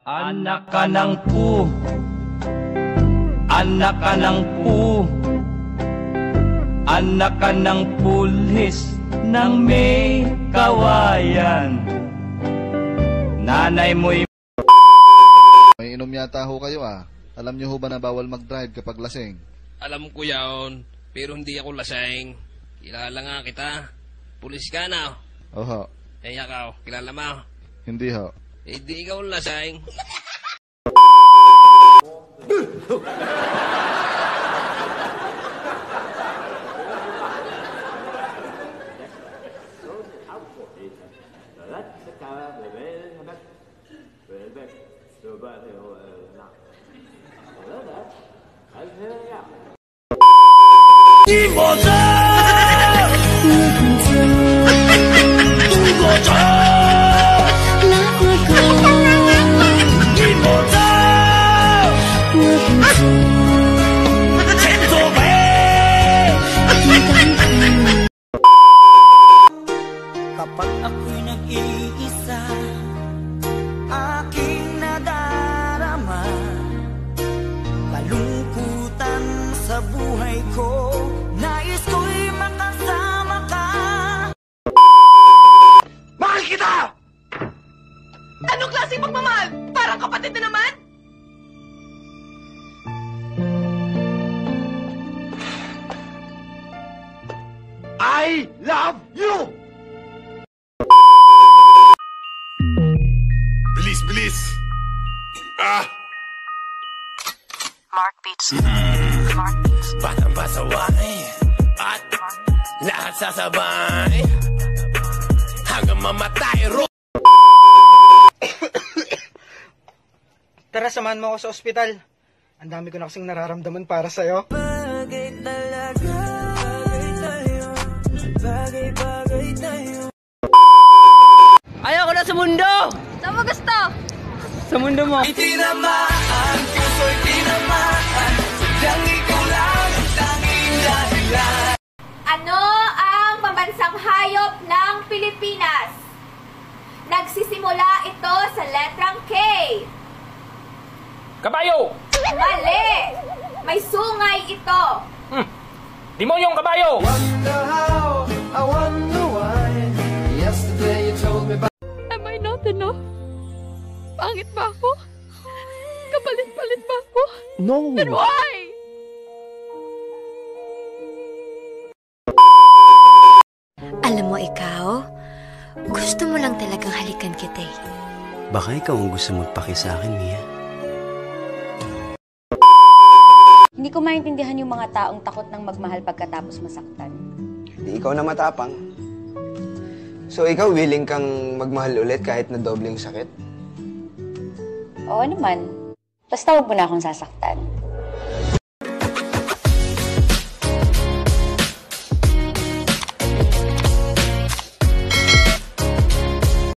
Anak ka ng pu, anak ka ng pu, anak ka ng pulis ng may kawayan. Nanay mo'y... May inom yata ho kayo ah. Alam niyo ho ba na bawal mag-drive kapag lasing? Alam ko yaon, pero hindi ako lasing. Kilala nga kita. Pulis ka na. Oho. Eh, ikaw, kilala mo? Hindi ho. Eh, di ikaw lasing. Kapag ako'y nag-iisa, aking nadarama kalungkutan sa buhay ko, nais ko'y makasama ka. Mahal kita! Anong klaseng pagmamahal? Parang kapatid na naman? I love you! Bilis, bilis! Ah! Mark Beats. Mark Beats. Batang pasaway at lahat sasabay hanggang mamatay. Tara, samahan mo ako sa ospital. Ang dami ko na kasing nararamdaman para sa'yo. Bagay talaga, bagay tayo, bagay tayo. Ayoko na sa mundo! Saan mo gusto? Sa mundo mo. Itinamaan, puso'y tinamaan, sadyang ikaw lang ang tanging dahilan. Ano ang pambansang hayop ng Pilipinas? Nagsisimula ito sa letrang K. Kabayo! Mali! May sungay ito. Demonyong kabayo! Am I not enough? Pangit ba ako? Kapalit-palit ba ako? No. Then why? Alam mo ikaw, gusto mo lang talagang halikan kita eh. Baka ikaw ang gusto magpaki sa akin, Mia. Hindi ko maintindihan yung mga taong takot ng magmahal pagkatapos masaktan. Ikaw na matapang. So ikaw willing kang magmahal ulit kahit na dobleng sakit? Oo naman. Basta huwag mo na akong sasaktan.